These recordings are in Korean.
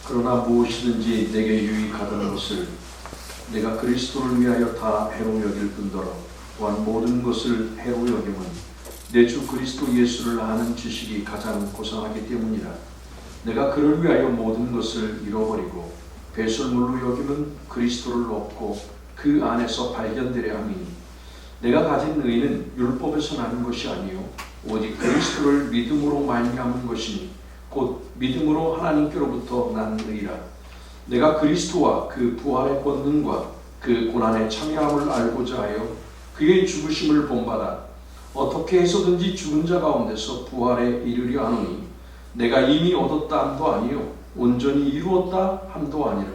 그러나 무엇이든지 내게 유익하던 것을 내가 그리스도를 위하여 다 해로 여길 뿐더러 또한 모든 것을 해로 여김은 내 주 그리스도 예수를 아는 지식이 가장 고상하기 때문이라. 내가 그를 위하여 모든 것을 잃어버리고 배설물로 여김은 그리스도를 얻고 그 안에서 발견되려 함이니 내가 가진 의는 율법에서 나는 것이 아니요 오직 그리스도를 믿음으로 말미암은 것이니 곧 믿음으로 하나님께로부터 난 의라. 내가 그리스도와 그 부활의 권능과 그 고난의 참여함을 알고자 하여 그의 죽으심을 본받아 어떻게 해서든지 죽은 자 가운데서 부활에 이르려 하노니 내가 이미 얻었다 함도 아니요 온전히 이루었다 함도 아니라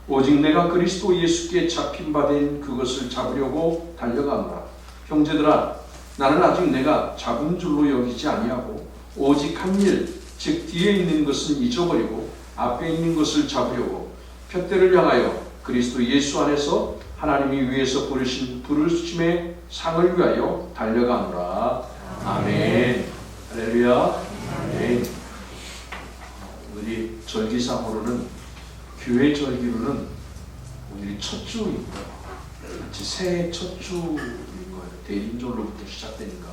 오직 내가 그리스도 예수께 잡힌 바 된 그것을 잡으려고 달려가노라. 형제들아, 나는 아직 내가 잡은 줄로 여기지 아니하고 오직 한 일, 즉 뒤에 있는 것은 잊어버리고 앞에 있는 것을 잡으려고 푯대를 향하여 그리스도 예수 안에서 하나님이 위에서 부르신 부르심의 상을 위하여 달려가노라. 아멘. 할렐루야. 아멘. 우리 절기상으로는 교회 절기로는 오늘이 첫 주입니다. 마치 새해 첫 주인 거예요. 대림절로부터 시작되니까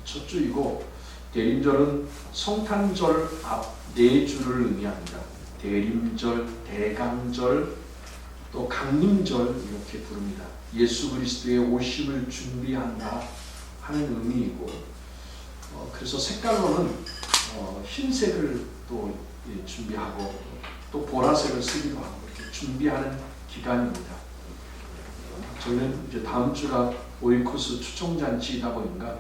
첫 주이고, 대림절은 성탄절 앞 4주를 의미합니다. 대림절, 대강절, 또 강림절 이렇게 부릅니다. 예수 그리스도의 오심을 준비한다 하는 의미이고, 그래서 색깔로는 흰색을 또 준비하고 또 보라색을 쓰기도 하고 이렇게 준비하는 기간입니다. 저는 이제 다음 주가 오이코스 추총잔치이다 보니까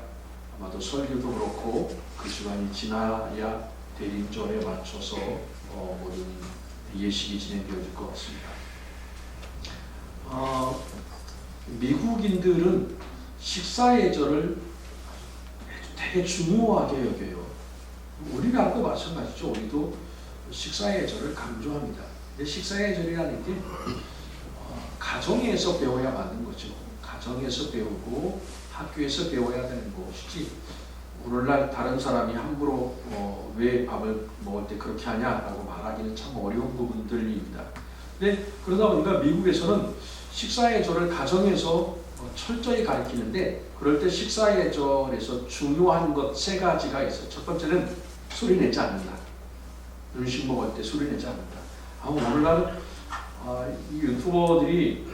아마도 설교도 그렇고 그 시간이 지나야 대림절에 맞춰서 모든 예식이 진행되어질 것 같습니다. 미국인들은 식사 예절을 되게 중요하게 여겨요. 우리나라도 마찬가지죠. 우리도 식사 예절을 강조합니다. 근데 식사 예절이라는 게 가정에서 배워야 맞는 거죠. 가정에서 배우고 학교에서 배워야 되는 것이지, 오늘날 다른 사람이 함부로 왜 밥을 먹을 때 그렇게 하냐라고 말하기는 참 어려운 부분들입니다. 근데 그러다 보니까 미국에서는 식사예절을 가정에서 철저히 가르치는데, 그럴 때 식사예절에서 중요한 것 3가지가 있어요. 첫 번째는 소리 내지 않는다. 음식 먹을 때 소리 내지 않는다. 오늘날 이 유튜버들이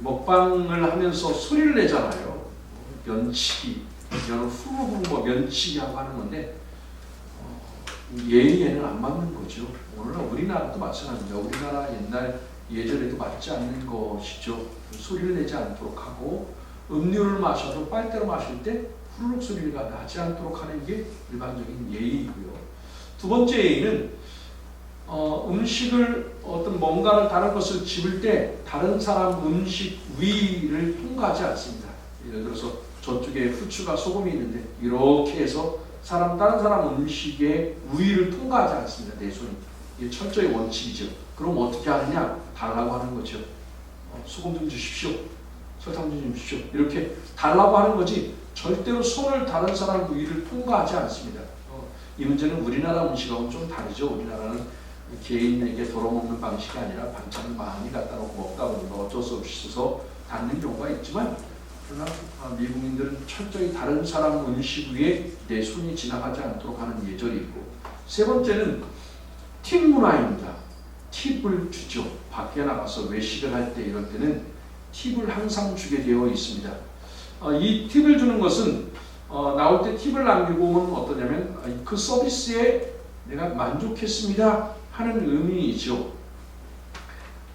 먹방을 하면서 소리를 내잖아요. 면치기, 이런 후루룩 면치기하고 하는 건데 예의에는 안 맞는 거죠. 오늘날 우리나라도 마찬가지입니다. 우리나라 옛날 예절에도 맞지 않는 것이죠. 소리를 내지 않도록 하고, 음료를 마셔도 빨대로 마실 때 후루룩 소리가 나지 않도록 하는 게 일반적인 예의이고요. 두 번째 예의는 음식을 어떤 뭔가를 다른 것을 집을 때 다른 사람 음식 위를 통과하지 않습니다. 예를 들어서 저쪽에 후추가 소금이 있는데 이렇게 해서 다른 사람 음식의 위를 통과하지 않습니다. 내 손이. 이게 철저히 원칙이죠. 그럼 어떻게 하느냐? 달라고 하는 거죠. 소금 좀 주십시오. 설탕 좀 주십시오. 이렇게 달라고 하는 거지 절대로 손을 다른 사람 위를 통과하지 않습니다. 이 문제는 우리나라 음식하고는 좀 다르죠. 우리나라는 개인에게 덜어먹는 방식이 아니라 반찬을 많이 갖다 놓고 먹다 보니까 어쩔 수 없이 있어서 닿는 경우가 있지만, 그러나 미국인들은 철저히 다른 사람 음식 위에 내 손이 지나가지 않도록 하는 예절이고, 세 번째는 팁 문화입니다. 팁을 주죠. 밖에 나가서 외식을 할 때 이럴 때는 팁을 항상 주게 되어 있습니다. 이 팁을 주는 것은 나올 때 팁을 남기고 오면 어떠냐면 그 서비스에 내가 만족했습니다 하는 의미이죠.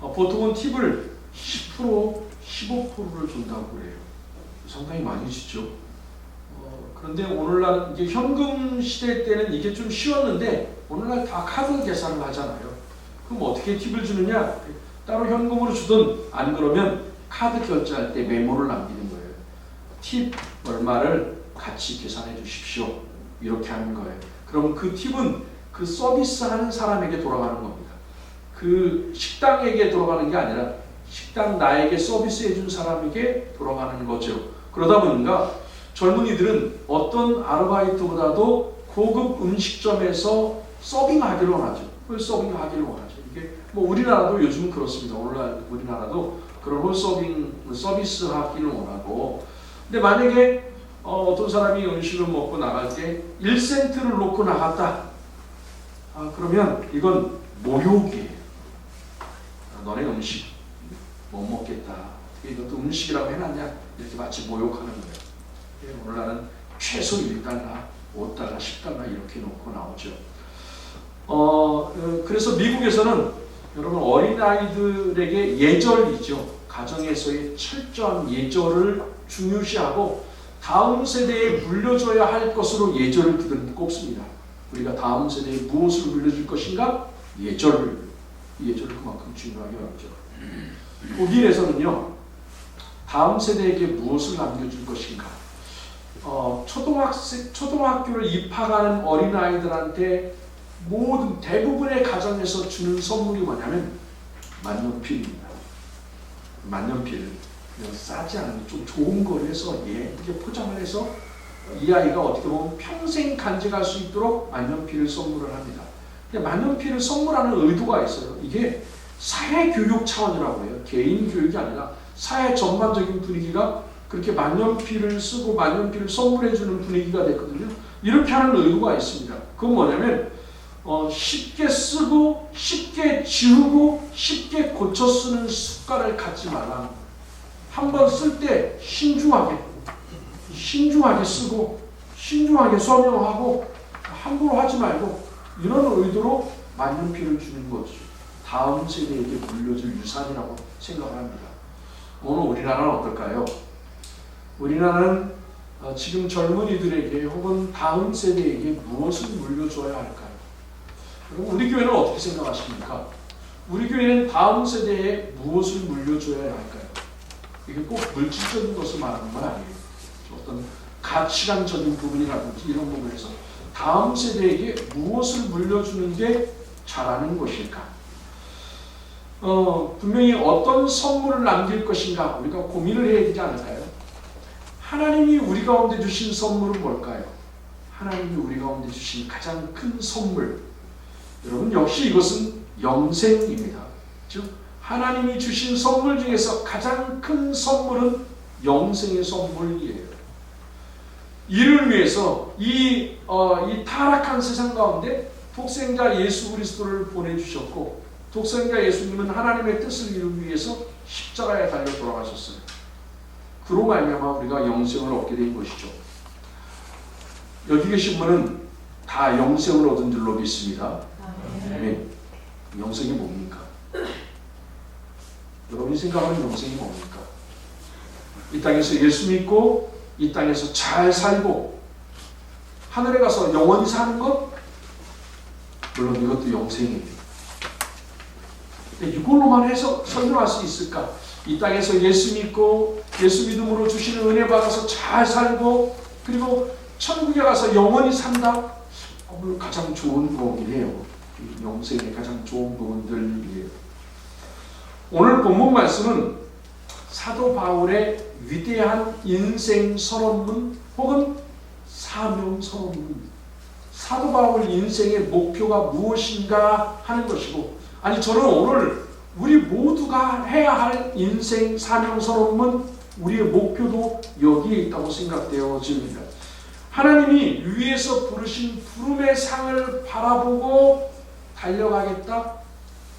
보통은 팁을 10%, 15%를 준다고 그래요. 상당히 많이 주죠. 그런데 오늘날 이제 현금 시대 때는 이게 좀 쉬웠는데 오늘날 다 카드 계산을 하잖아요. 그럼 어떻게 팁을 주느냐? 따로 현금으로 주든 안 그러면 카드 결제할 때 메모를 남기는 거예요. 팁 얼마를 같이 계산해 주십시오. 이렇게 하는 거예요. 그럼 그 팁은 그 서비스하는 사람에게 돌아가는 겁니다. 그 식당에게 돌아가는 게 아니라 식당 나에게 서비스해 준 사람에게 돌아가는 거죠. 그러다 보니까 젊은이들은 어떤 아르바이트보다도 고급 음식점에서 서빙하기로 하죠. 홀서빙 하기를 원하죠. 이게 뭐 우리나라도 요즘은 그렇습니다. 오늘날 우리나라도 그런 홀서빙 서비스 하기를 원하고, 근데 만약에 어떤 사람이 음식을 먹고 나갈 때 1센트를 놓고 나갔다. 그러면 이건 모욕이에요. 너네 음식 못 먹겠다. 이것도 음식이라고 해놨냐? 이렇게 마치 모욕하는 거예요. 오늘날은 최소 1달러, 5달러, 10달러 이렇게 놓고 나오죠. 그래서 미국에서는 여러분 어린아이들에게 예절이죠. 가정에서의 철저한 예절을 중요시하고 다음 세대에 물려줘야 할 것으로 예절을 꼽습니다. 우리가 다음 세대에 무엇을 물려줄 것인가? 예절을 그만큼 중요하게 여기죠. 독일에서는요, 다음 세대에게 무엇을 남겨줄 것인가? 초등학교를 입학하는 어린아이들한테 모든 대부분의 가정에서 주는 선물이 뭐냐면 만년필입니다. 만년필. 싸지 않은 좀 좋은 거를 해서 예쁘게 포장을 해서 이 아이가 어떻게 보면 평생 간직할 수 있도록 만년필을 선물을 합니다. 근데 만년필을 선물하는 의도가 있어요. 이게 사회 교육 차원이라고 해요. 개인 교육이 아니라 사회 전반적인 분위기가 그렇게 만년필을 쓰고 만년필을 선물해주는 분위기가 됐거든요. 이렇게 하는 의도가 있습니다. 그건 뭐냐면 쉽게 쓰고 쉽게 지우고 쉽게 고쳐 쓰는 습관을 갖지 말라는 거예요. 한번 쓸 때 신중하게 쓰고 신중하게 서명하고 함부로 하지 말고 이런 의도로 만년필을 주는 거죠. 다음 세대에게 물려줄 유산이라고 생각합니다. 오늘 우리나라는 어떨까요? 우리나라는 지금 젊은이들에게 혹은 다음 세대에게 무엇을 물려줘야 할까요? 우리 교회는 어떻게 생각하십니까? 우리 교회는 다음 세대에 무엇을 물려줘야 할까요? 이게 꼭 물질적인 것을 말하는 건 아니에요. 어떤 가치관적인 부분이라든지 이런 부분에서 다음 세대에게 무엇을 물려주는 게 잘하는 것일까? 분명히 어떤 선물을 남길 것인가 우리가 고민을 해야 되지 않을까요? 하나님이 우리 가운데 주신 선물은 뭘까요? 하나님이 우리 가운데 주신 가장 큰 선물, 여러분 역시 이것은 영생입니다. 즉 하나님이 주신 선물 중에서 가장 큰 선물은 영생의 선물이에요. 이를 위해서 이 타락한 세상 가운데 독생자 예수 그리스도를 보내주셨고, 독생자 예수님은 하나님의 뜻을 이루기 위해서 십자가에 달려 돌아가셨어요. 그로 말미암아 우리가 영생을 얻게 된 것이죠. 여기 계신 분은 다 영생을 얻은 줄로 믿습니다. 아멘. 영생이 뭡니까? 여러분이 생각하는 영생이 뭡니까? 이 땅에서 예수 믿고 이 땅에서 잘 살고 하늘에 가서 영원히 사는 것? 물론 이것도 영생입니다. 이걸로만 해서 설명할 수 있을까? 이 땅에서 예수 믿고 예수 믿음으로 주시는 은혜 받아서 잘 살고 그리고 천국에 가서 영원히 산다? 물론 가장 좋은 부분이에요. 영생의 가장 좋은 부분들이에요. 오늘 본문 말씀은 사도 바울의 위대한 인생 선언문 혹은 사명 선언문, 사도 바울 인생의 목표가 무엇인가 하는 것이고, 아니 저는 오늘 우리 모두가 해야 할 인생 사명 선언문, 우리의 목표도 여기에 있다고 생각되어집니다. 하나님이 위에서 부르신 부름의 상을 바라보고 달려가겠다,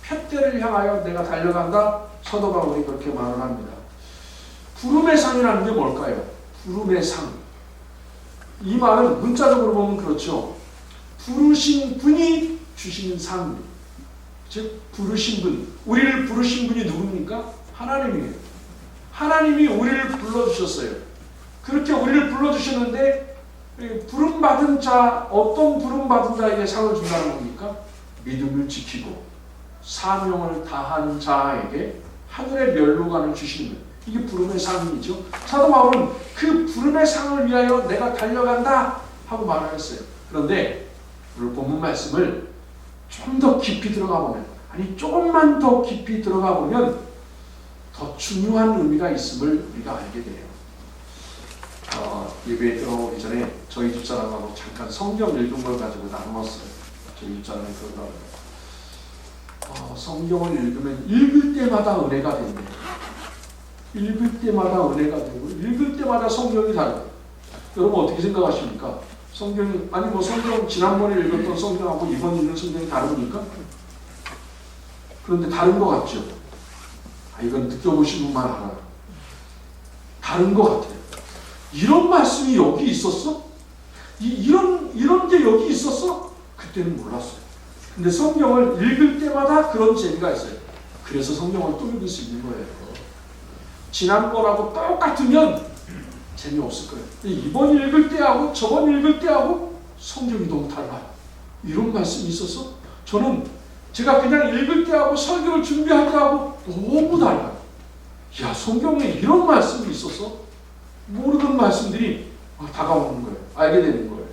푯대를 향하여 내가 달려간다, 사도 바울이 그렇게 말을 합니다. 부름의 상이라는 게 뭘까요? 부름의 상. 이 말은 문자적으로 보면 그렇죠. 부르신 분이 주시는 상. 즉 부르신 분. 우리를 부르신 분이 누굽니까? 하나님이에요. 하나님이 우리를 불러주셨어요. 그렇게 우리를 불러주셨는데 부름받은 자, 어떤 부름받은 자에게 상을 준다는 겁니까? 믿음을 지키고 사명을 다한 자에게 하늘의 멸루관을 주시는 거예요. 이게 부름의 상이죠. 사도 바울은 그 부름의 상을 위하여 내가 달려간다 하고 말하였어요. 그런데 오늘 본문 말씀을 좀 더 깊이 들어가 보면, 아니 조금만 더 깊이 들어가 보면 더 중요한 의미가 있음을 우리가 알게 돼요. 예배에 들어오기 전에 저희 집사람하고 잠깐 성경 읽은 걸 가지고 나눴어요. 저희 집사람이 그러더라고요. 성경을 읽으면 읽을 때마다 은혜가 된대. 읽을 때마다 은혜가 되고 읽을 때마다 성경이 다르다. 여러분 어떻게 생각하십니까? 성경이 아니 뭐 성경 지난번에 읽었던 성경하고 이번 읽는 성경이 다릅니까? 그런데 다른 것 같죠? 이건 느껴보신 분만 알아요. 다른 것 같아요. 이런 말씀이 여기 있었어? 이런 게 여기 있었어? 그때는 몰랐어요. 근데 성경을 읽을 때마다 그런 재미가 있어요. 그래서 성경을 또 읽을 수 있는 거예요. 지난 거라고 똑같으면 재미없을 거예요. 이번 읽을 때하고 저번 읽을 때하고 성경이 너무 달라요. 이런 말씀이 있어서 저는 제가 그냥 읽을 때하고 설교를 준비할 때하고 너무 달라요. 야, 성경에 이런 말씀이 있어서 모르던 말씀들이 다가오는 거예요. 알게 되는 거예요.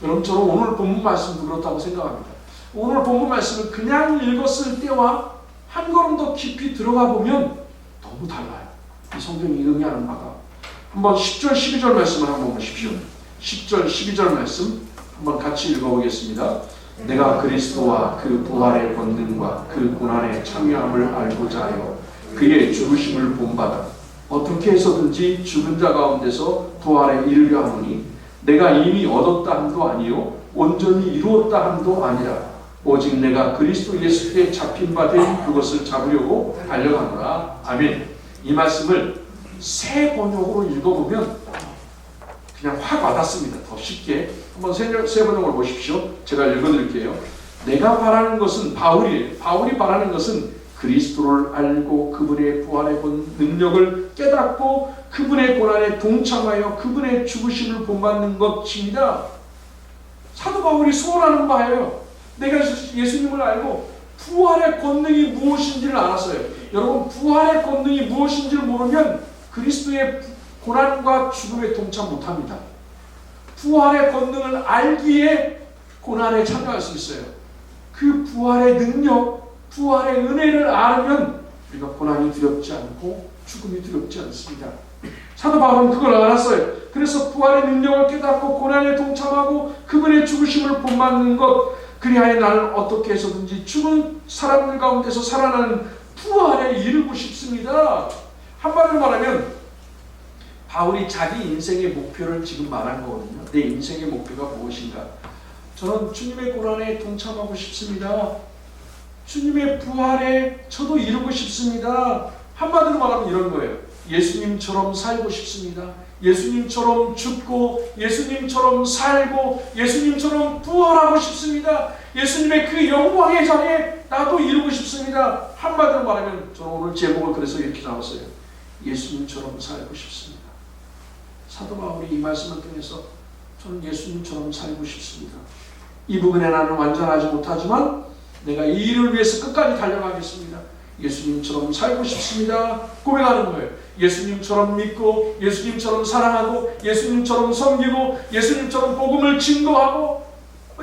여러분 저는 오늘 본문 말씀도 그렇다고 생각합니다. 오늘 본문 말씀을 그냥 읽었을 때와 한 걸음 더 깊이 들어가 보면 너무 달라요. 이 성경이 의미하는 바가. 한번 10절 12절 말씀을 한번 보십시오. 10절 12절 말씀 한번 같이 읽어보겠습니다. 내가 그리스도와 그 부활의 권능과 그 고난의 참여함을 알고자 하여 그의 죽으심을 본받아 어떻게 해서든지 죽은 자 가운데서 부활에 이르려 하노니 내가 이미 얻었다 함도 아니요 온전히 이루었다 함도 아니라 오직 내가 그리스도 예수께 잡힌 바 된 그것을 잡으려고 달려가노라. 아멘. 이 말씀을 새 번역으로 읽어보면 그냥 확 와닿습니다. 더 쉽게. 한번 새 번역을 보십시오. 제가 읽어드릴게요. 내가 바라는 것은 바울이에요. 바울이 바라는 것은 그리스도를 알고 그분의 부활의 능력을 깨닫고 그분의 고난에 동참하여 그분의 죽으심을 본받는 것입니다. 사도 바울이 소원하는 바예요. 내가 예수님을 알고 부활의 권능이 무엇인지를 알았어요. 여러분 부활의 권능이 무엇인지를 모르면 그리스도의 고난과 죽음에 동참 못합니다. 부활의 권능을 알기에 고난에 참여할 수 있어요. 그 부활의 능력, 부활의 은혜를 알면 우리가 고난이 두렵지 않고 죽음이 두렵지 않습니다. 사도 바울은 그걸 알았어요. 그래서 부활의 능력을 깨닫고 고난에 동참하고 그분의 죽으심을 본받는 것, 그리하여 나는 어떻게 해서든지 죽은 사람들 가운데서 살아나는 부활에 이르고 싶습니다. 한마디로 말하면 바울이 자기 인생의 목표를 지금 말한 거거든요. 내 인생의 목표가 무엇인가? 저는 주님의 고난에 동참하고 싶습니다. 주님의 부활에 저도 이루고 싶습니다. 한마디로 말하면 이런 거예요. 예수님처럼 살고 싶습니다. 예수님처럼 죽고 예수님처럼 살고 예수님처럼 부활하고 싶습니다. 예수님의 그 영광의 자리에 나도 이루고 싶습니다. 한마디로 말하면 저는 오늘 제목을 그래서 이렇게 나왔어요. 예수님처럼 살고 싶습니다. 사도 바울이 이 말씀을 통해서 저는 예수님처럼 살고 싶습니다. 이 부분에 나는 완전하지 못하지만 내가 이 일을 위해서 끝까지 달려가겠습니다. 예수님처럼 살고 싶습니다. 고백하는 거예요. 예수님처럼 믿고 예수님처럼 사랑하고 예수님처럼 섬기고 예수님처럼 복음을 증거하고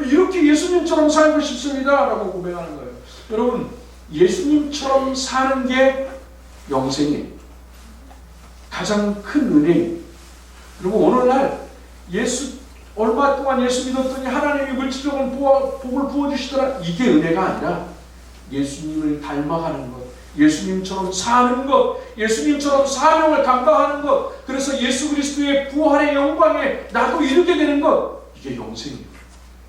이렇게 예수님처럼 살고 싶습니다 라고 고백하는 거예요. 여러분 예수님처럼 사는 게 영생이에요. 가장 큰 은혜예요. 그리고 오늘날 얼마 동안 예수 믿었더니 하나님이 물질적인 복을 부어주시더라. 이게 은혜가 아니라 예수님을 닮아가는 것, 예수님처럼 사는 것, 예수님처럼 사명을 감당하는 것, 그래서 예수 그리스도의 부활의 영광에 나도 이르게 되는 것, 이게 영생이에요.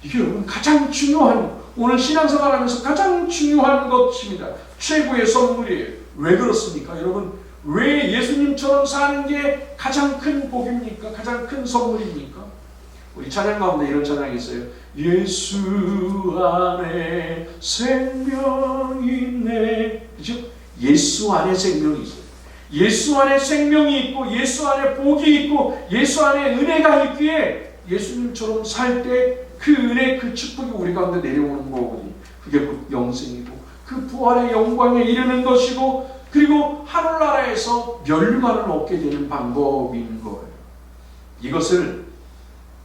이게 여러분 가장 중요한, 오늘 신앙생활하면서 가장 중요한 것입니다. 최고의 선물이에요. 왜 그렇습니까? 여러분 왜 예수님처럼 사는 게 가장 큰 복입니까? 가장 큰 선물입니까? 우리 찬양 가운데 이런 찬양이 있어요. 예수 안에 생명이 있네. 그죠? 예수 안에 생명이 있어요. 예수 안에 생명이 있고 예수 안에 복이 있고 예수 안에 은혜가 있기에 예수님처럼 살 때 그 은혜, 그 축복이 우리 가운데 내려오는 거거든요. 그게 곧 영생이고 그 부활의 영광에 이르는 것이고 그리고 하늘나라에서 멸류관을 얻게 되는 방법인 거예요. 이것을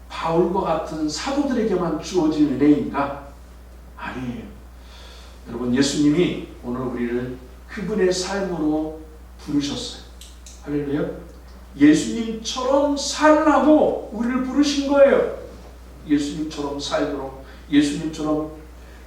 바울과 같은 사도들에게만 주어진 은혜인가? 아니에요. 여러분 예수님이 오늘 우리를 그분의 삶으로 부르셨어요. 할렐루야. 예수님처럼 살라고 우리를 부르신 거예요. 예수님처럼 살도록, 예수님처럼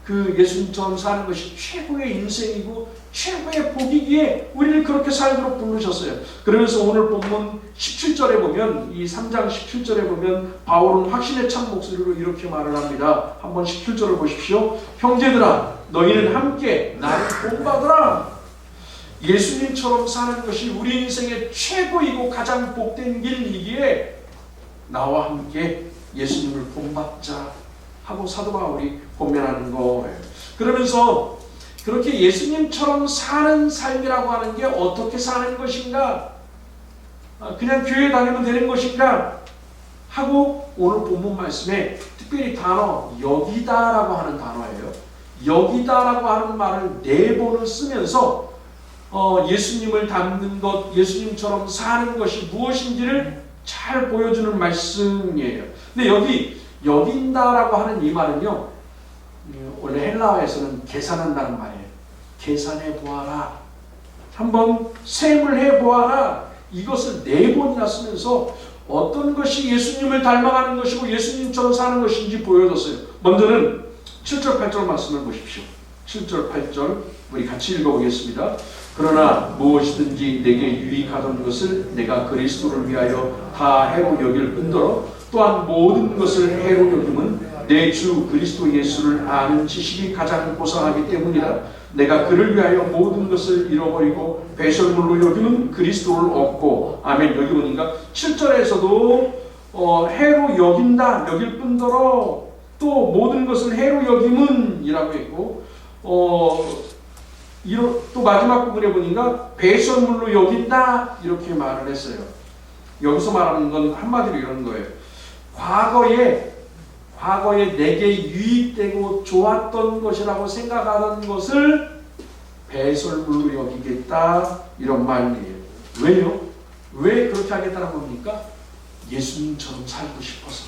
그 예수님처럼 사는 것이 최고의 인생이고 최고의 복이기에 우리를 그렇게 살도록 부르셨어요. 그러면서 오늘 본문 17절에 보면, 이 3장 17절에 보면 바울은 확신에 찬 목소리로 이렇게 말을 합니다. 한번 17절을 보십시오. 형제들아, 너희는 함께 나를 본받으라. 예수님처럼 사는 것이 우리 인생의 최고이고 가장 복된 길이기에 나와 함께 예수님을 본받자 하고 사도 바울이 권면하는 거예요. 그러면서 그렇게 예수님처럼 사는 삶이라고 하는 게 어떻게 사는 것인가? 그냥 교회 다니면 되는 것인가? 하고 오늘 본문 말씀에 특별히 단어 여기다라고 하는 단어예요. 여기다라고 하는 말을 4번을 쓰면서 예수님을 닮는 것, 예수님처럼 사는 것이 무엇인지를 잘 보여주는 말씀이에요. 근데 여기 여긴다라고 하는 이 말은요, 원래 헬라어에서는 계산한다는 말이에요. 계산해 보아라. 한번 셈을 해 보아라. 이것을 4번이나 쓰면서 어떤 것이 예수님을 닮아가는 것이고 예수님처럼 사는 것인지 보여줬어요. 먼저는 7절 8절 말씀을 보십시오. 7절 8절 우리 같이 읽어보겠습니다. 그러나 무엇이든지 내게 유익하던 것을 내가 그리스도를 위하여 다 해로 여길 뿐더러 또한 모든 것을 해로 여김은 내 주 그리스도 예수를 아는 지식이 가장 고상하기 때문이라. 내가 그를 위하여 모든 것을 잃어버리고 배설물로 여김은 그리스도를 얻고. 아멘. 여기 보니까 7절에서도 해로 여긴다, 여길 뿐더러 또 모든 것을 해로 여김은 이라고 했고, 또 마지막 부분에 보니까 배설물로 여긴다 이렇게 말을 했어요. 여기서 말하는 건 한마디로 이런 거예요. 과거에 내게 유익되고 좋았던 것이라고 생각하던 것을 배설물로 여기겠다 이런 말이에요. 왜요? 왜 그렇게 하겠다는 겁니까? 예수님처럼 살고 싶어서,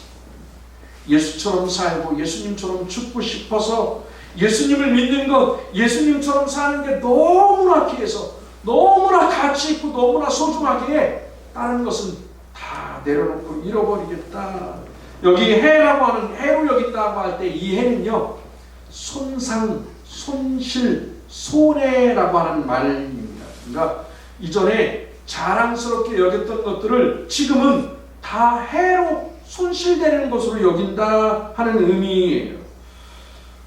예수처럼 살고 예수님처럼 죽고 싶어서, 예수님을 믿는 것, 예수님처럼 사는 게 너무나 귀해서, 너무나 가치 있고 너무나 소중하기에 다른 것은 다 내려놓고 잃어버리겠다. 여기 해라고 하는, 해로 여긴다고 할 때 이 해는요, 손상, 손실, 손해라고 하는 말입니다. 그러니까 이전에 자랑스럽게 여겼던 것들을 지금은 다 해로 손실되는 것으로 여긴다 하는 의미예요.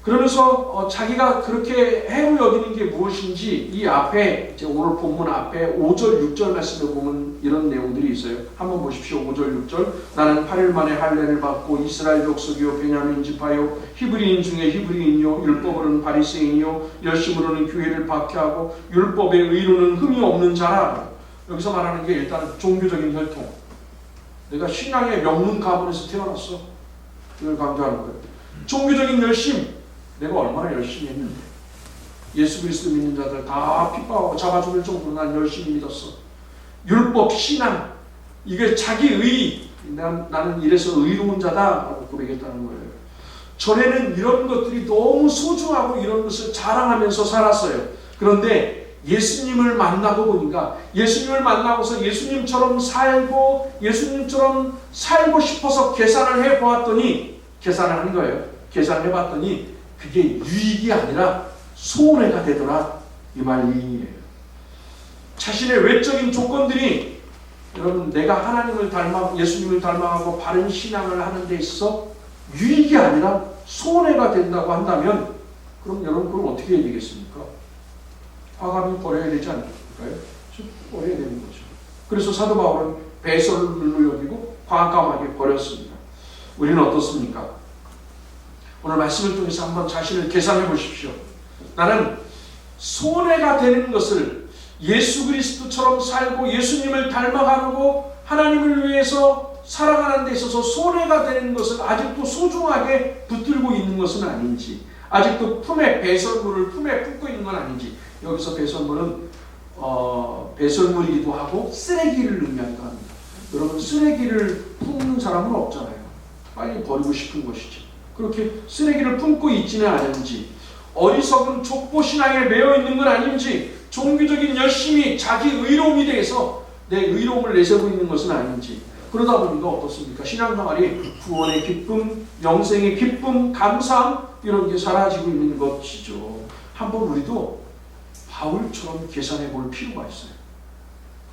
그러면서 자기가 그렇게 해로 여기는 게 무엇인지 이 앞에, 오늘 본문 앞에 5절 6절 말씀에 보면 이런 내용들이 있어요. 한번 보십시오. 5절 6절. 나는 8일 만에 할례를 받고 이스라엘 족속이요 베냐민 지파요 히브리인 중에 히브리인이요 율법으로는 바리새인이요 열심으로는 교회를 박해하고 율법의 의로는 흠이 없는 자라. 여기서 말하는 게 일단 종교적인 혈통. 내가 신앙의 명문 가문에서 태어났어. 이걸 강조하는 거예요. 종교적인 열심. 내가 얼마나 열심히 했는데. 예수 그리스도 믿는 자들 다 핍박하고 잡아 죽일 정도로 난 열심히 믿었어. 율법, 신앙, 이게 자기 의, 나는 이래서 의로운 자다라고 고백했다는 거예요. 전에는 이런 것들이 너무 소중하고 이런 것을 자랑하면서 살았어요. 그런데 예수님을 만나고 보니까, 예수님을 만나고서 예수님처럼 살고 예수님처럼 살고 싶어서 계산을 해보았더니, 계산을 한 거예요. 계산을 해봤더니 그게 유익이 아니라 손해가 되더라, 이 말이에요. 자신의 외적인 조건들이, 여러분, 내가 하나님을 닮아 예수님을 닮아가고 바른 신앙을 하는 데 있어 유익이 아니라 손해가 된다고 한다면, 그럼 여러분 그럼 어떻게 해야 되겠습니까? 과감히 버려야 되지 않을까요? 버려야 되는 거죠. 그래서 사도 바울은 배설물로 여기고 과감하게 버렸습니다. 우리는 어떻습니까? 오늘 말씀을 통해서 한번 자신을 계산해 보십시오. 나는 손해가 되는 것을, 예수 그리스도처럼 살고 예수님을 닮아가고 하나님을 위해서 살아가는 데 있어서 손해가 되는 것을 아직도 소중하게 붙들고 있는 것은 아닌지, 아직도 품에 배설물을 품에 품고 있는 건 아닌지. 여기서 배설물은 배설물이기도 하고 쓰레기를 의미하기도 합니다. 여러분, 쓰레기를 품는 사람은 없잖아요. 빨리 버리고 싶은 것이죠. 그렇게 쓰레기를 품고 있지는 않은지, 어리석은 족보신앙에 매여 있는 건 아닌지, 종교적인 열심이 자기 의로움이 대해서 내 의로움을 내세우고 있는 것은 아닌지, 그러다 보니까 어떻습니까? 신앙생활이 구원의 기쁨, 영생의 기쁨, 감사함 이런 게 사라지고 있는 것이죠. 한번 우리도 바울처럼 계산해 볼 필요가 있어요.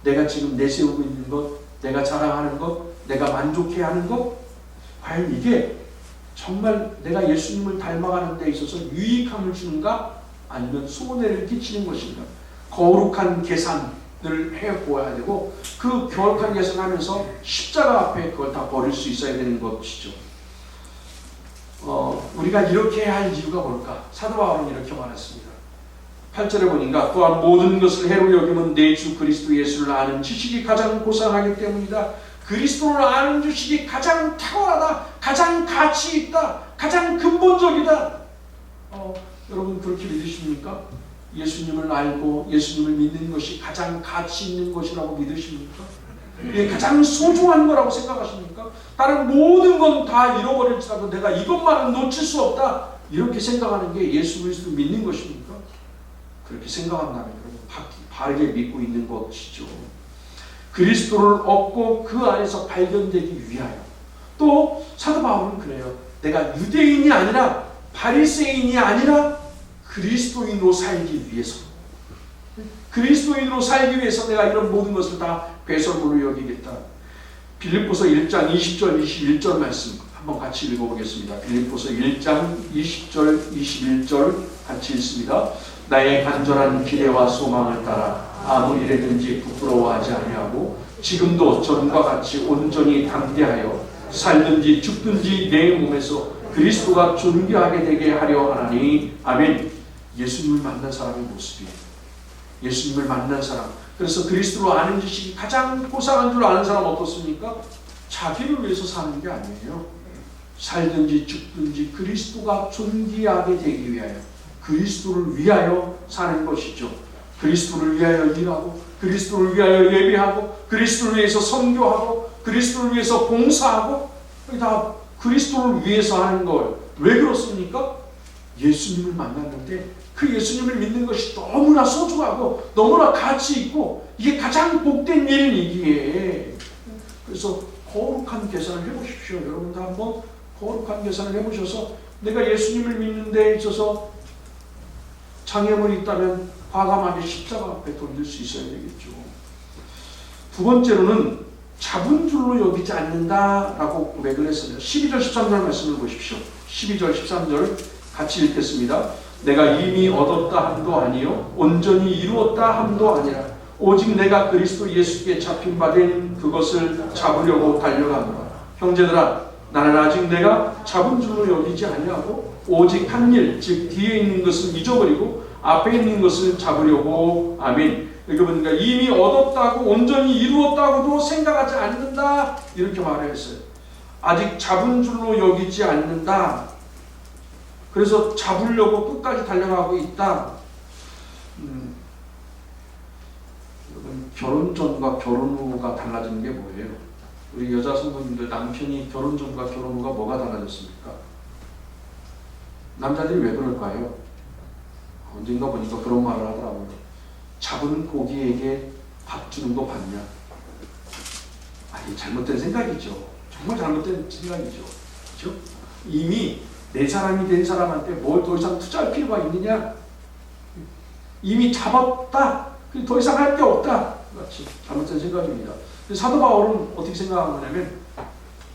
내가 지금 내세우고 있는 것, 내가 자랑하는 것, 내가 만족해야 하는 것, 과연 이게 정말 내가 예수님을 닮아가는 데 있어서 유익함을 주는가? 아니면 손해를 끼치는 것인가? 거룩한 계산을 해보아야 되고, 그 거룩한 계산하면서 십자가 앞에 그걸 다 버릴 수 있어야 되는 것이죠. 우리가 이렇게 해야 할 이유가 뭘까? 사도 바울은 이렇게 말했습니다. 8절에 보니까 또한 모든 것을 해로 여기면 내 주 그리스도 예수를 아는 지식이 가장 고상하기 때문이다. 그리스도를 아는 지식이 가장 탁월하다, 가장 가치 있다, 가장 근본적이다. 여러분 그렇게 믿으십니까? 예수님을 알고 예수님을 믿는 것이 가장 가치 있는 것이라고 믿으십니까? 이게 가장 소중한 거라고 생각하십니까? 다른 모든 건 다 잃어버릴지라도 내가 이것만은 놓칠 수 없다, 이렇게 생각하는 게 예수 그리스도 믿는 것입니까? 그렇게 생각한다면 여러분 바르게 믿고 있는 것이죠. 그리스도를 얻고 그 안에서 발견되기 위하여. 또 사도 바울은 그래요. 내가 유대인이 아니라 바리새인이 아니라 그리스도인으로 살기 위해서, 그리스도인으로 살기 위해서 내가 이런 모든 것을 다 배설물로 여기겠다. 빌립보서 1장 20절 21절 말씀 한번 같이 읽어보겠습니다. 빌립보서 1장 20절 21절 같이 읽습니다. 나의 간절한 기대와 소망을 따라 아무 일에든지 부끄러워하지 아니하고 지금도 전과 같이 온전히 담대하여 살든지 죽든지 내 몸에서 그리스도가 존귀하게 되게 하려 하나니. 아멘. 예수님을 만난 사람의 모습이에요. 예수님을 만난 사람. 그래서 그리스도로 아는 지식이 가장 고상한 줄 아는 사람 어떻습니까? 자기를 위해서 사는 게 아니에요. 살든지 죽든지 그리스도가 존귀하게 되기 위하여, 그리스도를 위하여 사는 것이죠. 그리스도를 위하여 일하고, 그리스도를 위하여 예배하고, 그리스도를 위해서 선교하고, 그리스도를 위해서 봉사하고, 다 그리스도를 위해서 하는 걸. 왜 그렇습니까? 예수님을 만났는데 그 예수님을 믿는 것이 너무나 소중하고 너무나 가치 있고 이게 가장 복된 일이기에. 그래서 거룩한 계산을 해보십시오. 여러분도 한번 거룩한 계산을 해보셔서 내가 예수님을 믿는 데 있어서 장애물이 있다면 과감하게 십자가 앞에 돌릴 수 있어야 되겠죠. 두 번째로는 잡은 줄로 여기지 않는다라고 고백을 했어요. 12절 13절 말씀을 보십시오. 12절 13절 같이 읽겠습니다. 내가 이미 얻었다 함도 아니요 온전히 이루었다 함도 아니라 오직 내가 그리스도 예수께 잡힌 바 된 그것을 잡으려고 달려가노라. 형제들아, 나는 아직 내가 잡은 줄로 여기지 아니하고 오직 한 일, 즉 뒤에 있는 것은 잊어버리고 앞에 있는 것을 잡으려고. 아멘. 여기 보니까 이미 얻었다고 온전히 이루었다고도 생각하지 않는다, 이렇게 말을 했어요. 아직 잡은 줄로 여기지 않는다. 그래서 잡으려고 끝까지 달려가고 있다. 여러분, 결혼 전과 결혼 후가 달라지는 게 뭐예요? 우리 여자 성도님들, 남편이 결혼 전과 결혼 후가 뭐가 달라졌습니까? 남자들이 왜 그럴까요? 언젠가 보니까 그런 말을 하더라고요. 잡은 고기에게 밥 주는 거 봤냐? 아니, 잘못된 생각이죠. 정말 잘못된 생각이죠. 그렇죠? 이미 내 사람이 된 사람한테 뭘 더 이상 투자할 필요가 있느냐? 이미 잡았다. 더 이상 할 게 없다. 그렇지. 잘못된 생각입니다. 사도 바울은 어떻게 생각한 거냐면,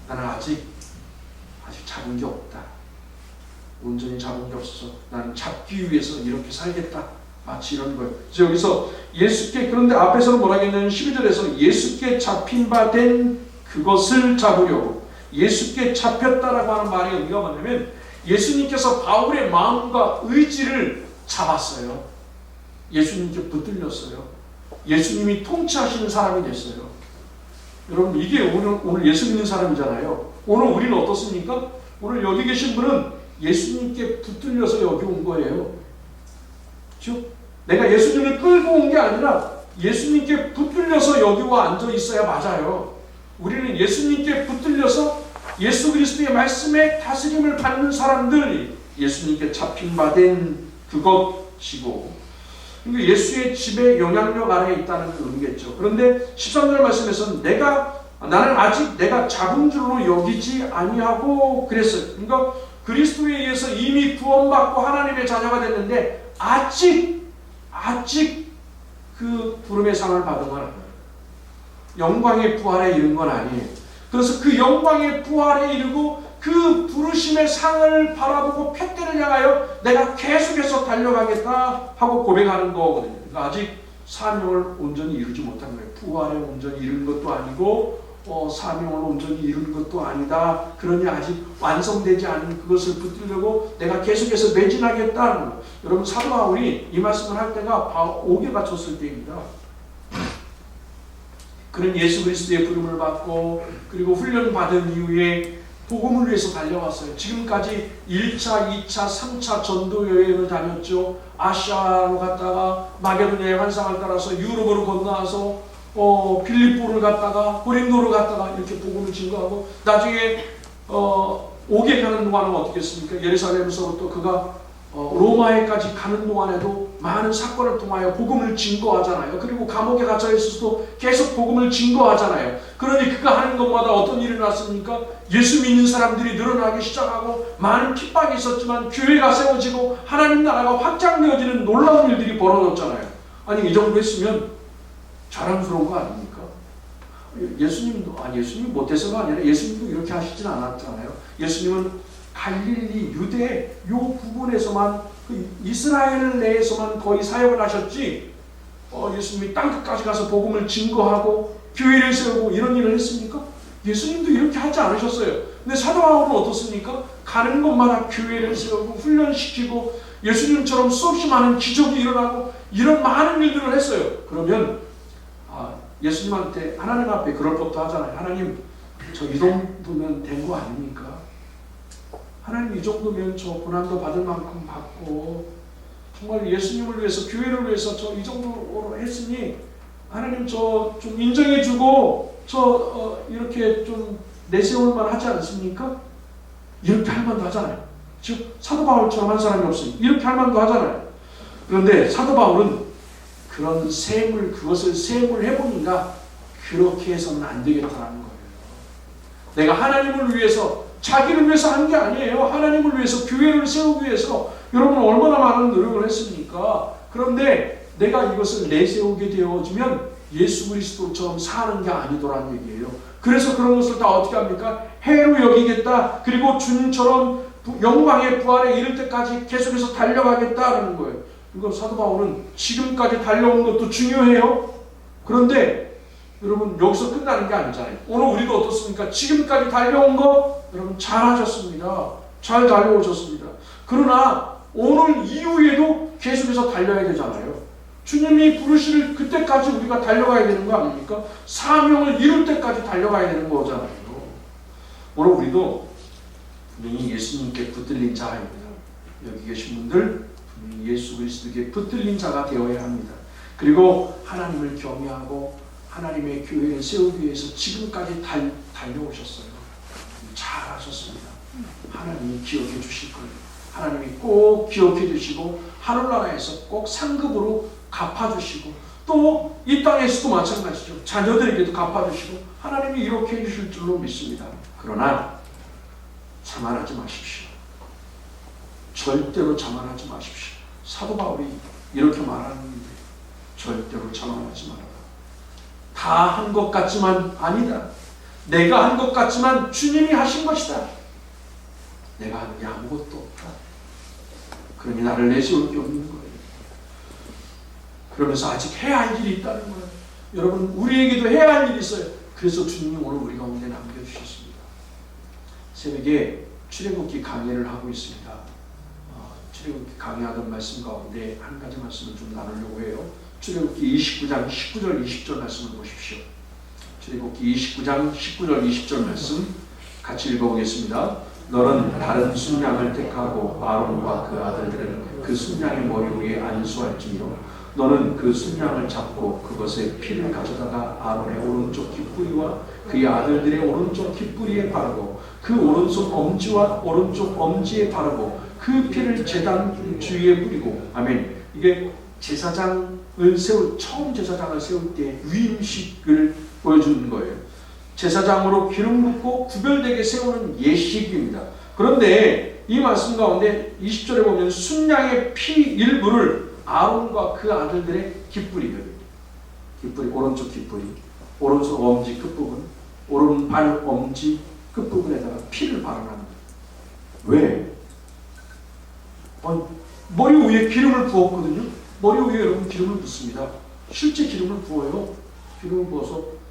나는 아직 잡은 게 없다. 온전히 잡은 게 없어서 나는 잡기 위해서 이렇게 살겠다. 마치 이런 거예요. 그래서 여기서 예수께, 그런데 앞에서는 뭐라 했냐면 12절에서 예수께 잡힌 바 된 그것을 잡으려고. 예수께 잡혔다라고 하는 말의 의미가 뭐냐면 예수님께서 바울의 마음과 의지를 잡았어요. 예수님께 붙들렸어요. 예수님이 통치하시는 사람이 됐어요. 여러분, 이게 오늘 예수 믿는 사람이잖아요. 오늘 우리는 어떻습니까? 오늘 여기 계신 분은 예수님께 붙들려서 여기 온 거예요. 그렇죠? 내가 예수님을 끌고 온 게 아니라 예수님께 붙들려서 여기 와 앉아 있어야 맞아요. 우리는 예수님께 붙들려서 예수 그리스도의 말씀에 다스림을 받는 사람들이 예수님께 잡힌 바 된 그것이고, 예수의 집의 영향력 아래에 있다는 의미겠죠. 그런데 13절 말씀에서는 내가 나는 아직 내가 잡은 줄로 여기지 아니하고 그랬어요. 그러니까 그리스도에 의해서 이미 구원받고 하나님의 자녀가 됐는데 아직 그 부름의 상을 받은 건 아니에요. 영광의 부활에 이른 건 아니에요. 그래서 그 영광의 부활에 이르고 그 부르심의 상을 바라보고 푯대를 향하여 내가 계속해서 달려가겠다 하고 고백하는 거거든요. 그러니까 아직 사명을 온전히 이루지 못한 거예요. 부활에 온전히 이룬 것도 아니고 사명을 온전히 이룬 것도 아니다. 그러니 아직 완성되지 않은 그것을 붙들려고 내가 계속해서 매진하겠다는 거예요. 여러분 사도 바울이 이 말씀을 할 때가 옥에 갇혔을 때입니다. 그는 예수 그리스도의 부름을 받고 그리고 훈련받은 이후에 복음을 위해서 달려왔어요. 지금까지 1차, 2차, 3차 전도 여행을 다녔죠. 아시아로 갔다가 마게도냐의 환상을 따라서 유럽으로 건너와서 빌립보를 갔다가 고린도를 갔다가 이렇게 복음을 증거하고 나중에 옥에 가는 동안은 어떻게 했습니까? 예루살렘에서부터 그가 로마에까지 가는 동안에도 많은 사건을 통하여 복음을 증거하잖아요. 그리고 감옥에 갇혀 있어서도 계속 복음을 증거하잖아요. 그러니 그가 하는 것마다 어떤 일이 났습니까? 예수 믿는 사람들이 늘어나기 시작하고 많은 핍박이 있었지만 교회가 세워지고 하나님 나라가 확장되어지는 놀라운 일들이 벌어졌잖아요. 아니 이 정도 했으면 자랑스러운 거 아닙니까? 예수님 못해서가 아니라 예수님도 이렇게 하시진 않았잖아요. 예수님은 갈릴리, 유대 요 부분에서만 그 이스라엘 내에서만 거의 사역을 하셨지 예수님이 땅끝까지 가서 복음을 증거하고 교회를 세우고 이런 일을 했습니까? 예수님도 이렇게 하지 않으셨어요. 근데 사도 바울은 어떻습니까? 가는 곳마다 교회를 세우고 훈련시키고 예수님처럼 수없이 많은 기적이 일어나고 이런 많은 일들을 했어요. 그러면 예수님한테 하나님 앞에 그럴 법도 하잖아요. 하나님 저 이 정도면 된 거 아닙니까? 하나님 이 정도면 저 고난도 받을 만큼 받고 정말 예수님을 위해서 교회를 위해서 저 이 정도로 했으니 하나님 저 좀 인정해주고 이렇게 좀 내세울 만 하지 않습니까? 이렇게 할 만도 하잖아요. 즉 사도 바울처럼 한 사람이 없으니 이렇게 할 만도 하잖아요. 그런데 사도 바울은 그런 그것을 셈을 해보니까 그렇게 해서는 안 되겠다는 거예요. 내가 하나님을 위해서 자기를 위해서 한 게 아니에요. 하나님을 위해서 교회를 세우기 위해서 여러분 얼마나 많은 노력을 했습니까? 그런데 내가 이것을 내세우게 되어지면 예수 그리스도처럼 사는 게 아니더라는 얘기예요. 그래서 그런 것을 다 어떻게 합니까? 해로 여기겠다. 그리고 주님처럼 영광의 부활에 이를 때까지 계속해서 달려가겠다라는 거예요. 이거 사도 바울은 지금까지 달려온 것도 중요해요. 그런데 여러분 여기서 끝나는 게 아니잖아요. 오늘 우리도 어떻습니까? 지금까지 달려온 거 여러분 잘하셨습니다. 잘 달려오셨습니다. 그러나 오늘 이후에도 계속해서 달려야 되잖아요. 주님이 부르실 그때까지 우리가 달려가야 되는 거 아닙니까? 사명을 이룰 때까지 달려가야 되는 거잖아요. 오늘 우리도 분명히 예수님께 붙들린 자입니다. 여기 계신 분들 분명히 예수 그리스도께 붙들린 자가 되어야 합니다. 그리고 하나님을 경외하고 하나님의 교회를 세우기 위해서 지금까지 달려오셨어요. 잘하셨습니다. 하나님이 기억해 주실 거예요. 하나님이 꼭 기억해 주시고 하늘나라에서 꼭 상급으로 갚아주시고 또 이 땅에서도 마찬가지죠. 자녀들에게도 갚아주시고 하나님이 이렇게 해주실 줄로 믿습니다. 그러나 자만하지 마십시오. 절대로 자만하지 마십시오. 사도 바울이 이렇게 말하는데 절대로 자만하지 말아라. 다 한 것 같지만 아니다. 내가 한 것 같지만 주님이 하신 것이다. 내가 하는 게 아무것도 없다. 그러니 나를 내세울 게 없는 거예요. 그러면서 아직 해야 할 일이 있다는 거예요. 여러분 우리에게도 해야 할 일이 있어요. 그래서 주님이 오늘 우리 가운데 남겨주셨습니다. 새벽에 출애굽기 강해를 하고 있습니다. 출애굽기 강해하던 말씀 가운데 한 가지 말씀을 좀 나누려고 해요. 출애굽기 29장 19절 20절 말씀을 보십시오. 출애굽기 29장 19절 20절 말씀 같이 읽어보겠습니다. 너는 다른 순양을 택하고 아론과 그 아들들은 그 순양의 머리 위에 안수할지며 너는 그 순양을 잡고 그것의 피를 가져다가 아론의 오른쪽 깃뿌리와 그의 아들들의 오른쪽 깃뿌리에 바르고 그 오른손 엄지와 오른쪽 엄지에 바르고 그 피를 제단 주위에 뿌리고 아멘. 이게 처음 제사장을 세울 때 위임식을 보여주는 거예요. 제사장으로 기름 붓고 구별되게 세우는 예식입니다. 그런데 이 말씀 가운데 20절에 보면 순양의 피 일부를 아론과 그 아들들의 깃뿌리거든요. 깃뿌리, 오른쪽 깃뿌리, 오른손 엄지 끝부분, 오른발 엄지 끝부분에다가 피를 바르랍니다. 왜? 머리 위에 기름을 부었거든요. 머리 위에 여러분 기름을 붓습니다. 실제 기름을 부어요. 기름을 부어서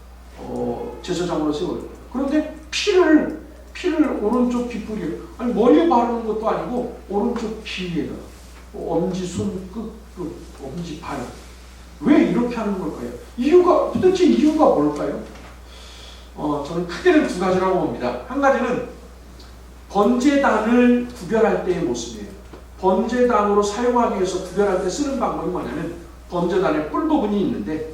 제사장으로 세워요. 그런데 피를 오른쪽 깃뿌리에, 아니 머리에 바르는 것도 아니고 오른쪽 귀에다, 엄지 손끝, 엄지 발. 왜 이렇게 하는 걸까요? 도대체 이유가 뭘까요? 저는 크게는 두 가지라고 봅니다. 한 가지는 번제단을 구별할 때의 모습이에요. 번제단으로 사용하기 위해서 구별할 때 쓰는 방법이 뭐냐면, 번제단에 뿔 부분이 있는데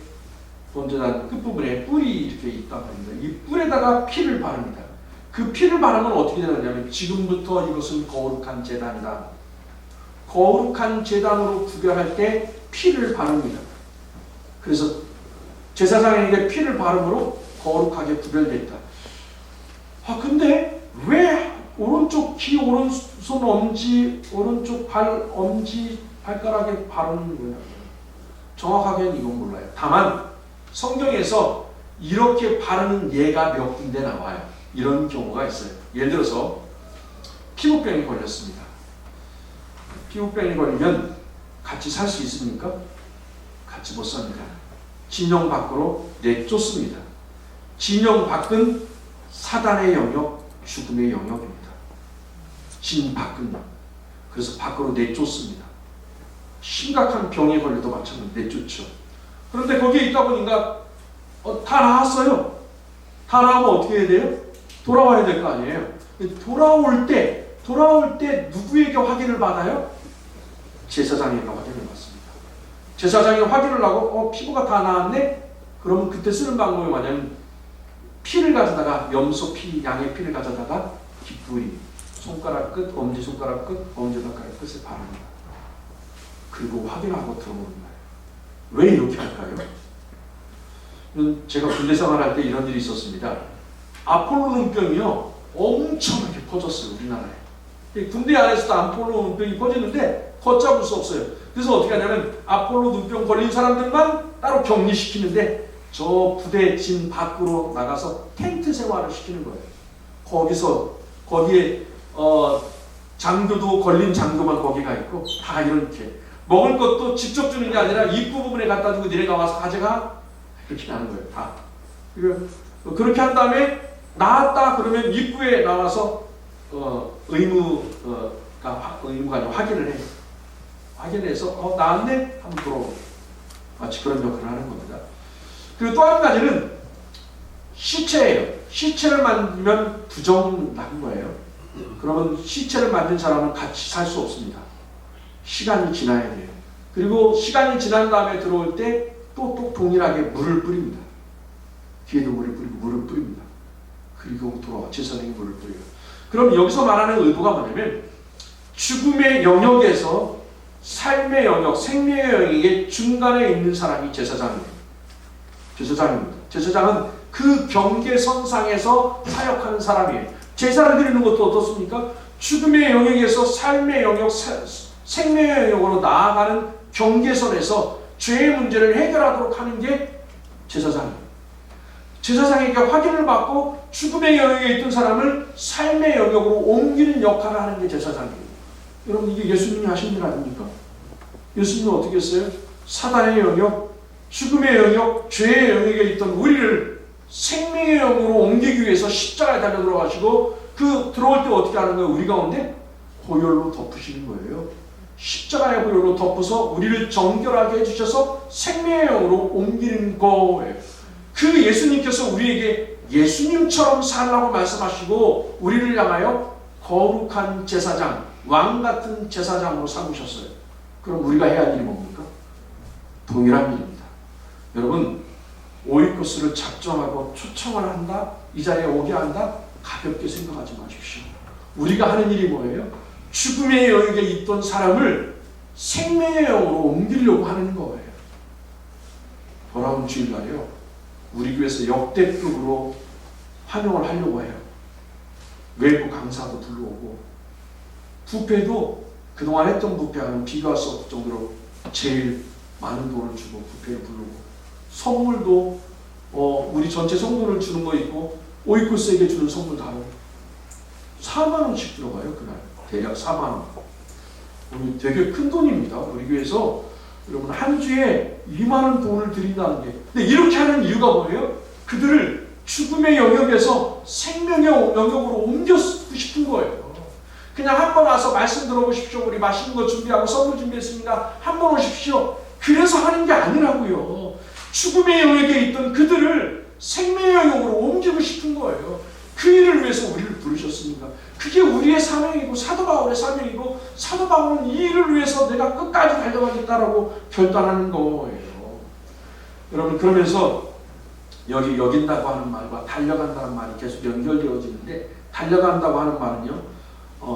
번제단 끝부분에 뿔이 이렇게 있단 말입니다. 이 뿔에다가 피를 바릅니다. 그 피를 바르면 어떻게 되느냐면, 지금부터 이것은 거룩한 제단이다. 거룩한 제단으로 구별할 때 피를 바릅니다. 그래서 제사장에게 피를 바름으로 거룩하게 구별됐다. 근데 왜 오른쪽 귀, 오른손 엄지, 오른쪽 발 엄지, 발가락에 바르는 거냐? 정확하게는 이건 몰라요. 다만 성경에서 이렇게 바르는 예가 몇 군데 나와요. 이런 경우가 있어요. 예를 들어서 피부병이 걸렸습니다. 피부병이 걸리면 같이 살 수 있습니까? 같이 못 삽니다. 진영 밖으로 내쫓습니다. 진영 밖은 사단의 영역, 죽음의 영역입니다. 진 밖은. 그래서 밖으로 내쫓습니다. 심각한 병에 걸려도 마찬가지로 내쫓죠. 그런데 거기에 있다 보니까 다 나았어요. 다 나오면 어떻게 해야 돼요? 돌아와야 될 거 아니에요. 돌아올 때 누구에게 확인을 받아요? 제사장에게 확인을 받습니다. 제사장이 확인을 하고 피부가 다 나았네? 그러면 그때 쓰는 방법이 뭐냐면, 피를 가져다가, 염소 피, 양의 피를 가져다가 깃뿌리, 손가락 끝, 엄지손가락 끝, 엄지발가락 끝에 바릅니다. 그리고 확인하고 들어오는 거예요. 왜 이렇게 할까요? 제가 군대 생활할 때 이런 일이 있었습니다. 아폴로 눈병이요, 엄청나게 퍼졌어요, 우리나라에. 군대 안에서도 아폴로 눈병이 퍼지는데 걷잡을 수 없어요. 그래서 어떻게 하냐면, 아폴로 눈병 걸린 사람들만 따로 격리시키는데 저 부대 진 밖으로 나가서 텐트 생활을 시키는 거예요. 거기에 장교도, 걸린 장교만 거기가 있고, 다 이렇게 먹을 것도 직접 주는 게 아니라 입구 부분에 갖다 주고 니네가 와서 가져가, 이렇게 하는 거예요. 다. 그렇게 한 다음에 나왔다 그러면 입구에 나와서 의무가 아니라 확인을 해요. 확인해서 나왔네? 한번 들어오고, 마치 그런 역할을 하는 겁니다. 그리고 또 한 가지는 시체예요. 시체를 만지면 부정난 거예요. 그러면 시체를 만든 사람은 같이 살 수 없습니다. 시간이 지나야 돼요. 그리고 시간이 지난 다음에 들어올 때 또 동일하게 물을 뿌립니다. 뒤에도 물을 뿌리고 물을 뿌립니다. 그리고 돌아와 제사장이 물을 뿌려요. 그럼 여기서 말하는 의도가 뭐냐면, 죽음의 영역에서 삶의 영역, 생명의 영역의 중간에 있는 사람이 제사장이에요. 제사장입니다. 제사장은 그 경계선상에서 사역하는 사람이에요. 제사를 드리는 것도 어떻습니까? 죽음의 영역에서 삶의 영역, 생명의 영역으로 나아가는 경계선에서 죄의 문제를 해결하도록 하는 게 제사장이에요. 제사장에게 확인을 받고 죽음의 영역에 있던 사람을 삶의 영역으로 옮기는 역할을 하는 게 제사장이에요. 여러분, 이게 예수님이 하신 일 아닙니까? 예수님은 어떻게 했어요? 사단의 영역, 죽음의 영역, 죄의 영역에 있던 우리를 생명의 영역으로 옮기기 위해서 십자가에 달려 들어가시고, 그 들어올 때 어떻게 하는 거예요? 우리 가운데 보혈로 덮으시는 거예요. 십자가의 보혈로 덮어서 우리를 정결하게 해주셔서 생명의 영으로 옮기는 거예요. 그 예수님께서 우리에게 예수님처럼 살라고 말씀하시고 우리를 향하여 거룩한 제사장, 왕같은 제사장으로 삼으셨어요. 그럼 우리가 해야 할 일이 뭡니까? 동일한 일입니다. 여러분, 오이코스를 작정하고 초청을 한다, 이 자리에 오게 한다, 가볍게 생각하지 마십시오. 우리가 하는 일이 뭐예요? 죽음의 영역에 있던 사람을 생명의 영으로 옮기려고 하는 거예요. 돌아온 주일날이요, 우리 교회에서 역대급으로 환영을 하려고 해요. 외부 강사도 불러오고, 뷔페도 그동안 했던 뷔페와는 비교할 수 없을 정도로 제일 많은 돈을 주고 뷔페를 부르고, 선물도 우리 전체 성도를 주는 거 있고 오이코스에게 주는 선물 다르고 4만 원씩 들어가요. 그날 대략 4만 원. 되게 큰 돈입니다. 우리 교회에서 여러분 한 주에 2만 원 돈을 드린다는 게. 근데 이렇게 하는 이유가 뭐예요? 그들을 죽음의 영역에서 생명의 영역으로 옮겨쓰고 싶은 거예요. 그냥 한 번 와서 말씀 들어보십시오. 우리 맛있는 거 준비하고 선물 준비했습니다. 한 번 오십시오. 그래서 하는 게 아니라고요. 죽음의 영역에 있던 그들을 생명의 영역으로 옮기고 싶은 거예요. 그 일을 위해서 우리를 부르셨습니다. 그게 우리의 사명이고 사도 바울의 사명이고, 사도 바울은 이 일을 위해서 내가 끝까지 달려가겠다라고 결단하는 거예요. 여러분, 그러면서 여기 여긴다고 하는 말과 달려간다는 말이 계속 연결되어지는데, 달려간다고 하는 말은요,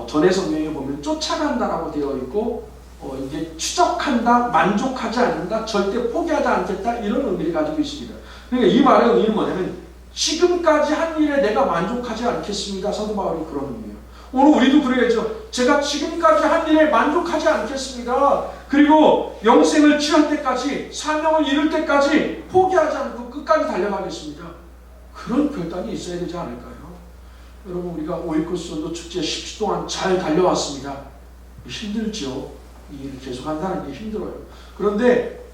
전해 성경에 보면 쫓아간다라고 되어 있고, 이게 추적한다, 만족하지 않는다, 절대 포기하지 않겠다, 이런 의미를 가지고 있습니다. 그러니까 이 말의 의미는 뭐냐면, 지금까지 한 일에 내가 만족하지 않겠습니다. 사도 바울이 그런 의미예요. 오늘 우리도 그래야죠. 제가 지금까지 한 일에 만족하지 않겠습니다. 그리고 영생을 취할 때까지, 사명을 이룰 때까지 포기하지 않고 끝까지 달려가겠습니다. 그런 결단이 있어야 되지 않을까요? 여러분, 우리가 오이코스 전도 축제 10주 동안 잘 달려왔습니다. 힘들죠. 이 일을 계속 한다는 게 힘들어요. 그런데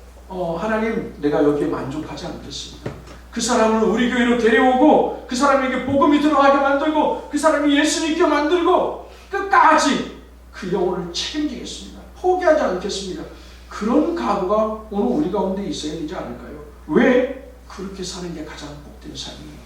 하나님, 내가 여기에 만족하지 않겠습니다. 그 사람을 우리 교회로 데려오고, 그 사람에게 복음이 들어가게 만들고, 그 사람이 예수 믿게 만들고, 끝까지 그 영혼을 책임지겠습니다. 포기하지 않겠습니다. 그런 각오가 오늘 우리 가운데 있어야 되지 않을까요? 왜? 그렇게 사는 게 가장 복된 삶이에요.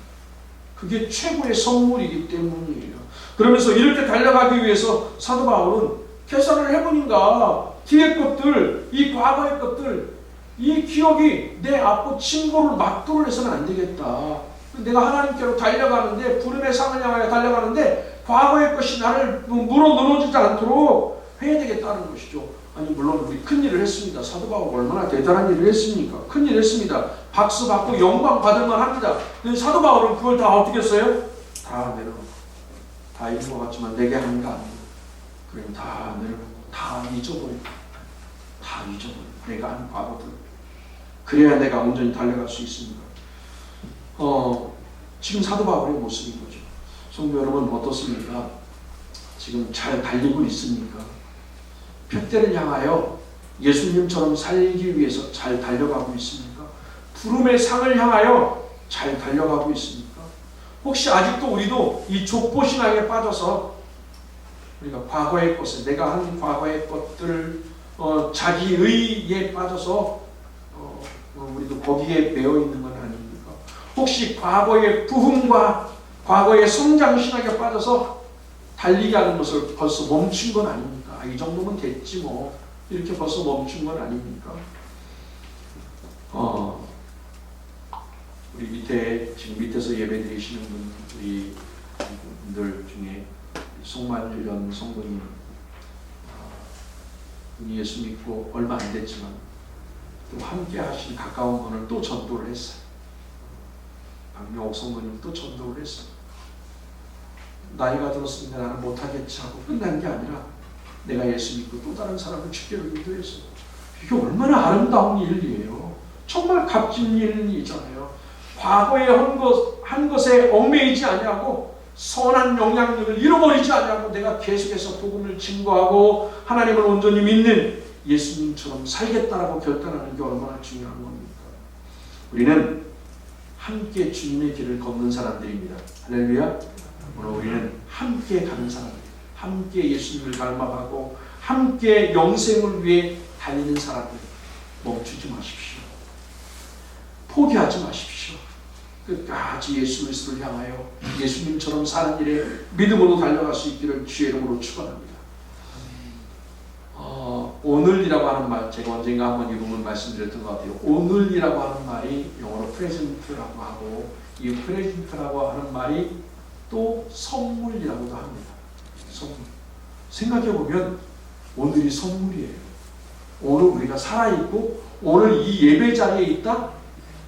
그게 최고의 선물이기 때문이에요. 그러면서 이렇게 달려가기 위해서 사도 바울은 계산을 해보니까 뒤의 것들, 이 과거의 것들, 이 기억이 내 앞으로 침고를 막도를 해서는 안 되겠다. 내가 하나님께로 달려가는데, 부름의 상을 향하여 달려가는데 과거의 것이 나를 물어 늘어지지 않도록 해야 되겠다는 것이죠. 아니, 물론 우리 큰일을 했습니다. 사도 바울 얼마나 대단한 일을 했습니까? 큰일 했습니다. 박수 받고 영광 받을만 합니다. 근데 사도 바울은 그걸 다 어떻게 했어요? 다 내려놓고, 다 이룬 것 같지만 내게 하는 거 아니에요. 그럼 다 내려놓고, 다 잊어버리고, 다 잊어버리고, 내가 한 과거들. 그래야 내가 온전히 달려갈 수 있습니다. 지금 사도 바울의 모습인 거죠. 성도 여러분, 어떻습니까? 지금 잘 달리고 있습니까? 표대를 향하여 예수님처럼 살기 위해서 잘 달려가고 있습니까? 부름의 상을 향하여 잘 달려가고 있습니까? 혹시 아직도 우리도 이 족보신앙에 빠져서 우리가 과거의 것을, 내가 한 과거의 것들, 자기 의에 빠져서 우리도 거기에 매여 있는 건 아닙니까? 혹시 과거의 부흥과 과거의 성장신학에 빠져서 달리게 하는 것을 벌써 멈춘 건 아닙니까? 이 정도면 됐지 뭐, 이렇게 벌써 멈춘 건 아닙니까? 우리 지금 밑에서 예배 드리시는 분들 중에 송만주연 성도님, 예수 믿고 얼마 안 됐지만 또 함께 하신 가까운 분을 또 전도를 했어요. 박명옥 성도님 또 전도를 했어요. 나이가 들었으니까 나는 못하겠지 하고 끝난 게 아니라 내가 예수 믿고 또 다른 사람을 주께로 인도했어요. 이게 얼마나 아름다운 일이에요. 정말 값진 일이잖아요. 과거에 한 것에 얽매이지 아니하고 선한 영향력을 잃어버리지 아니하고 내가 계속해서 복음을 증거하고 하나님을 온전히 믿는 예수님처럼 살겠다라고 결단하는 게 얼마나 중요한 겁니까? 우리는 함께 주님의 길을 걷는 사람들입니다. 할렐루야. 오늘 우리는 함께 가는 사람들, 함께 예수님을 닮아가고 함께 영생을 위해 달리는 사람들. 멈추지 마십시오. 포기하지 마십시오. 끝까지 예수 그리스도를 향하여 예수님처럼 사는 일에 믿음으로 달려갈 수 있기를 주의 이름으로 축원합니다. 오늘이라고 하는 말, 제가 언젠가 한번 이 부분 말씀드렸던 것 같아요. 오늘이라고 하는 말이 영어로 present라고 하고, 이 present라고 하는 말이 또 선물이라고도 합니다. 선물. 생각해보면 오늘이 선물이에요. 오늘 우리가 살아있고 오늘 이 예배 자리에 있다?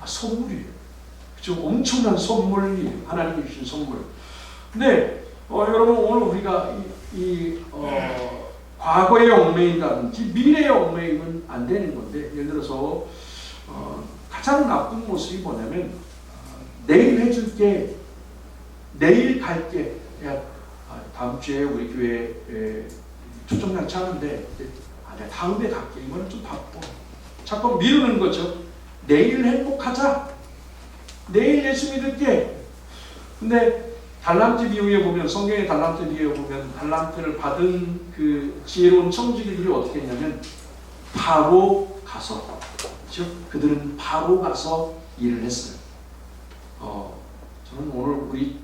선물이에요. 좀 엄청난 선물이에요. 하나님이 주신 선물. 근데 여러분 오늘 우리가 과거에 얽매인다든지 미래에 얽매이면 안 되는 건데, 예를 들어서 가장 나쁜 모습이 뭐냐면 내일 해줄게, 내일 갈게, 야 다음 주에 우리 교회 초청장치 하는데 내가 다음에 갈게, 이거는 좀 바빠. 자꾸 미루는 거죠. 내일 행복하자, 내일 예수 믿을게. 근데 달란트 비유에 보면, 성경의 달란트 비유에 보면 달란트를 받은 그 지혜로운 청지기들이 어떻게 했냐면 바로 가서, 즉 그들은 바로 가서 일을 했어요. 저는 오늘 우리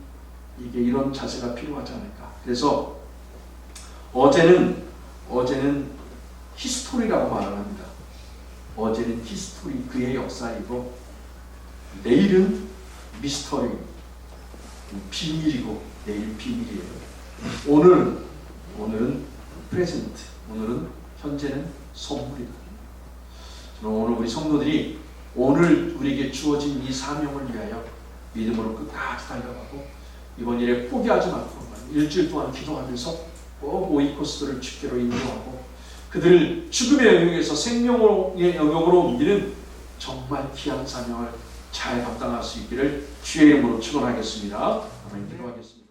이게 이런 자세가 필요하지 않을까. 그래서 어제는 히스토리라고 말을 합니다. 어제는 히스토리, 그의 역사이고, 내일은 미스터리, 비밀이고, 내일 비밀이에요. 오늘은 프레젠트, 오늘은 현재는 선물이다. 저는 오늘 우리 성도들이 오늘 우리에게 주어진 이 사명을 위하여 믿음으로 끝까지 달려가고, 이번 일에 포기하지 않고 일주일 동안 기도하면서 꼭 오이코스들을 주께로 인도하고 그들을 죽음의 영역에서 생명의 영역으로 옮기는 정말 귀한 사명을 잘 감당할 수 있기를 주의 이름으로 축원하겠습니다. 아멘. 기도하겠습니다.